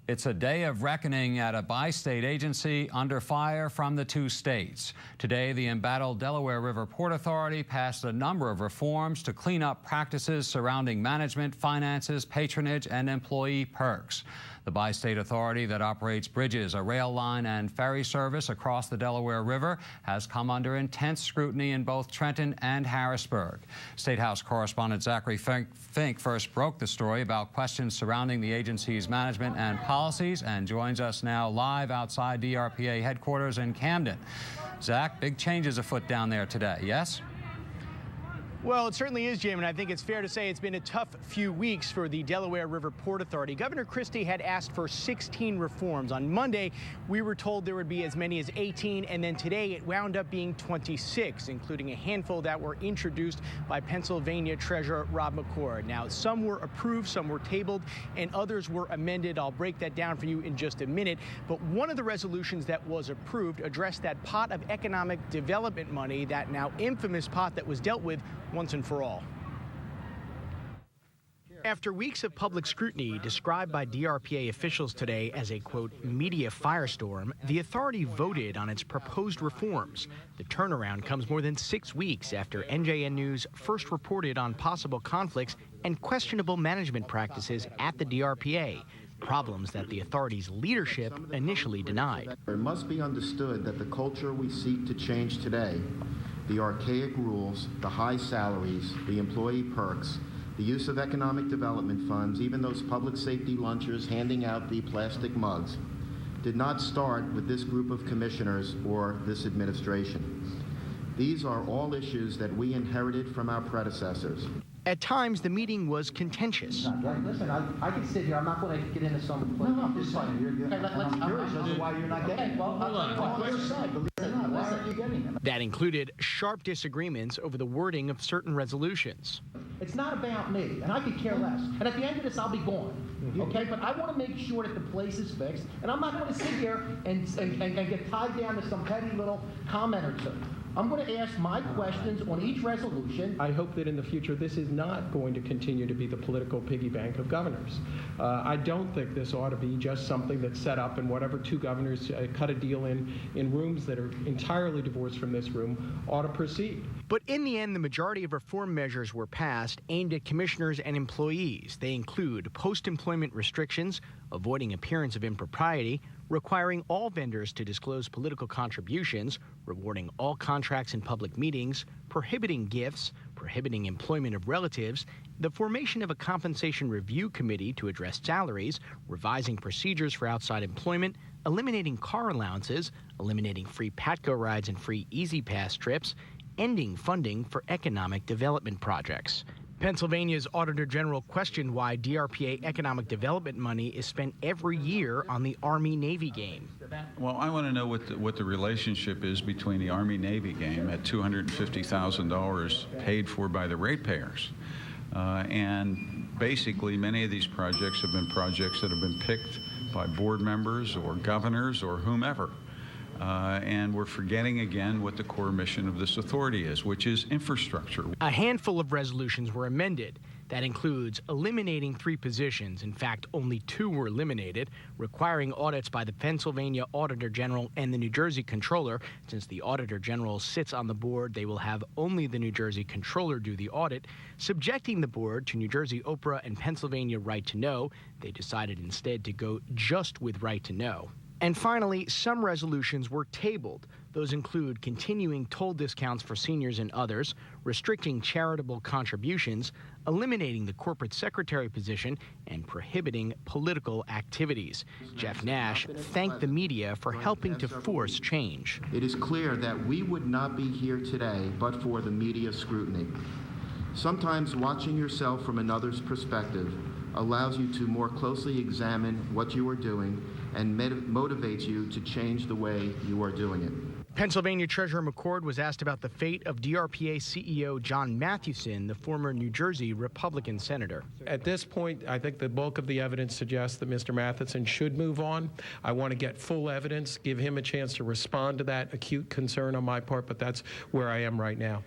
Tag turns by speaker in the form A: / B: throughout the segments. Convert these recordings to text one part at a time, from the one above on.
A: It's a day of reckoning at a bi-state agency under fire from the two states. Today, the embattled Delaware River Port Authority passed a number of reforms to clean up practices surrounding management, finances, patronage, and employee perks. The bi-state authority that operates bridges, a rail line, and ferry service across the Delaware River has come under intense scrutiny in both Trenton and Harrisburg. State House correspondent Zachary Fink first broke the story about questions surrounding the agency's management and policies and joins us now live outside DRPA headquarters in Camden. Zach, big changes afoot down there today, yes?
B: Well, it certainly is, Jim, and I think it's fair to say it's been a tough few weeks for the Delaware River Port Authority. Governor Christie had asked for 16 reforms. On Monday, we were told there would be as many as 18, and then today it wound up being 26, including a handful that were introduced by Pennsylvania Treasurer Rob McCord. Now, some were approved, some were tabled, and others were amended. I'll break that down for you in just a minute. But one of the resolutions that was approved addressed that pot of economic development money, that now infamous pot that was dealt with once and for all. After weeks of public scrutiny described by DRPA officials today as a, quote, media firestorm, the authority voted on its proposed reforms. The turnaround comes more than 6 weeks after NJN News first reported on possible conflicts and questionable management practices at the DRPA, problems that the authority's leadership initially denied.
C: It must be understood that the culture we seek to change today, the archaic rules, the high salaries, the employee perks, the use of economic development funds, even those public safety lunchers handing out the plastic mugs, did not start with this group of commissioners or this administration. These are all issues that we inherited from our predecessors.
B: At times, the meeting was contentious.
D: Listen, I can sit here. I'm not going to get into some. No, I'm just saying. I'm curious as to why you're not getting. Well, hold on. Why aren't you getting them?
B: That included sharp disagreements over the wording of certain resolutions.
D: It's not about me, and I could care less. And at the end of this, I'll be gone. Okay, but I want to make sure that the place is fixed, and I'm not going to sit here and get tied down to some petty little comment or two. I'm going to ask my questions on each resolution.
E: I hope that in the future this is not going to continue to be the political piggy bank of governors. I don't think this ought to be just something that's set up and whatever two governors cut a deal in rooms that are entirely divorced from this room ought to proceed.
B: But in the end, the majority of reform measures were passed aimed at commissioners and employees. They include post-employment restrictions, avoiding appearance of impropriety, requiring all vendors to disclose political contributions, rewarding all contracts in public meetings, prohibiting gifts, prohibiting employment of relatives, the formation of a compensation review committee to address salaries, revising procedures for outside employment, eliminating car allowances, eliminating free PATCO rides and free Easy Pass trips, ending funding for economic development projects. Pennsylvania's Auditor General questioned why DRPA economic development money is spent every year on the Army-Navy game.
F: Well, I want to know what the relationship is between the Army-Navy game at $250,000 paid for by the ratepayers. And basically, many of these projects have been projects that have been picked by board members or governors or whomever. And we're forgetting again what the core mission of this authority is, which is infrastructure.
B: A handful of resolutions were amended. That includes eliminating 3 positions. In fact, only 2 were eliminated, requiring audits by the Pennsylvania Auditor General and the New Jersey Controller. Since the Auditor General sits on the board, they will have only the New Jersey Controller do the audit. Subjecting the board to New Jersey OPRA and Pennsylvania Right to Know, they decided instead to go just with Right to Know. And finally, some resolutions were tabled. Those include continuing toll discounts for seniors and others, restricting charitable contributions, eliminating the corporate secretary position, and prohibiting political activities. Jeff Nash thanked the media for helping to force change.
C: It is clear that we would not be here today but for the media scrutiny. Sometimes watching yourself from another's perspective allows you to more closely examine what you are doing and motivates you to change the way you are doing it.
B: Pennsylvania Treasurer McCord was asked about the fate of DRPA CEO John Mathewson, the former New Jersey Republican senator.
E: At this point, I think the bulk of the evidence suggests that Mr. Mathewson should move on. I want to get full evidence, give him a chance to respond to that acute concern on my part, but that's where I am right now.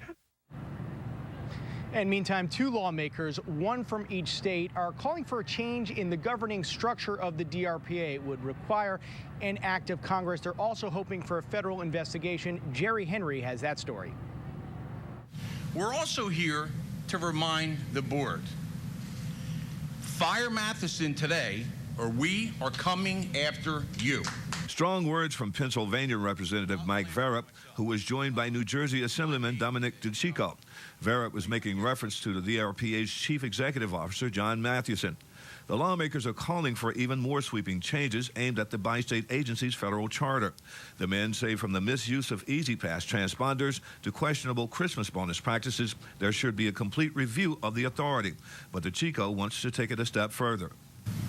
B: And meantime, two lawmakers, one from each state, are calling for a change in the governing structure of the DRPA. It would require an act of Congress. They're also hoping for a federal investigation. Jerry Henry has that story.
G: We're also here to remind the board, fire Matheson today, or we are coming after you.
H: Strong words from Pennsylvania Representative Mike Verrup, who was joined by New Jersey Assemblyman Dominic DeCicco. Verrup was making reference to the DRPA's Chief Executive Officer, John Mathewson. The lawmakers are calling for even more sweeping changes aimed at the bi-state agency's federal charter. The men say from the misuse of E-ZPass transponders to questionable Christmas bonus practices, there should be a complete review of the authority. But DeCicco wants to take it a step further.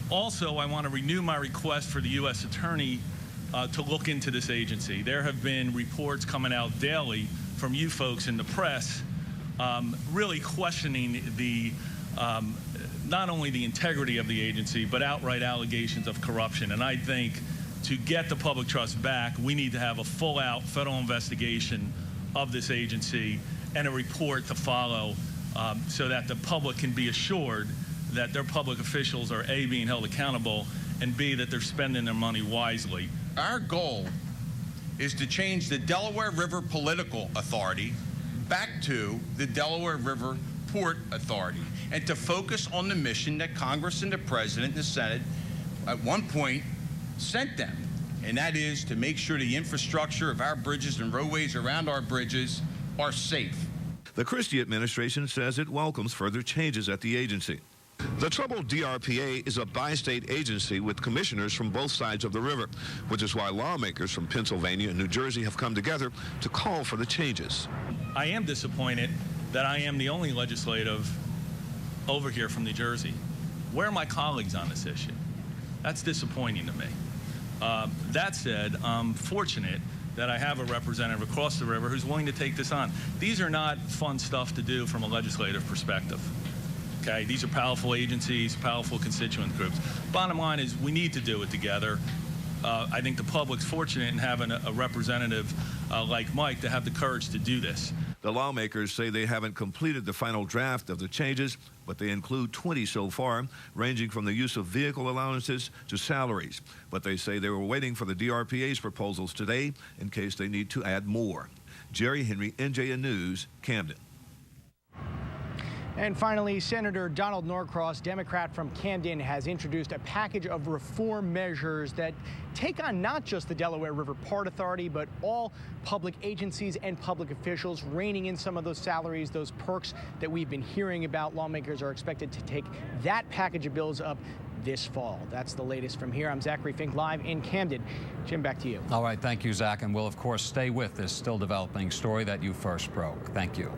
I: Also, I want to renew my request for the U.S. Attorney to look into this agency. There have been reports coming out daily from you folks in the press really questioning the not only the integrity of the agency, but outright allegations of corruption. And I think to get the public trust back, we need to have a full-out federal investigation of this agency and a report to follow so that the public can be assured that their public officials are A, being held accountable, and B, that they're spending their money wisely.
G: Our goal is to change the Delaware River Political Authority back to the Delaware River Port Authority and to focus on the mission that Congress and the President and the Senate at one point sent them, and that is to make sure the infrastructure of our bridges and roadways around our bridges are safe.
H: The Christie administration says it welcomes further changes at the agency. The troubled DRPA is a bi-state agency with commissioners from both sides of the river, which is why lawmakers from Pennsylvania and New Jersey have come together to call for the changes.
I: I am disappointed that I am the only legislative over here from New Jersey. Where are my colleagues on this issue? That's disappointing to me. That said, I'm fortunate that I have a representative across the river who's willing to take this on. These are not fun stuff to do from a legislative perspective. Okay, these are powerful agencies, powerful constituent groups. Bottom line is we need to do it together. I think the public's fortunate in having a representative like Mike to have the courage to do this.
H: The lawmakers say they haven't completed the final draft of the changes, but they include 20 so far, ranging from the use of vehicle allowances to salaries. But they say they were waiting for the DRPA's proposals today in case they need to add more. Jerry Henry, NJN News, Camden.
B: And finally, Senator Donald Norcross, Democrat from Camden, has introduced a package of reform measures that take on not just the Delaware River Port Authority, but all public agencies and public officials, reining in some of those salaries, those perks that we've been hearing about. Lawmakers are expected to take that package of bills up this fall. That's the latest from here. I'm Zachary, Fink, live in Camden. Jim, back to you.
A: All right, thank you, Zach, and we'll, of course, stay with this still developing story that you first broke. Thank you.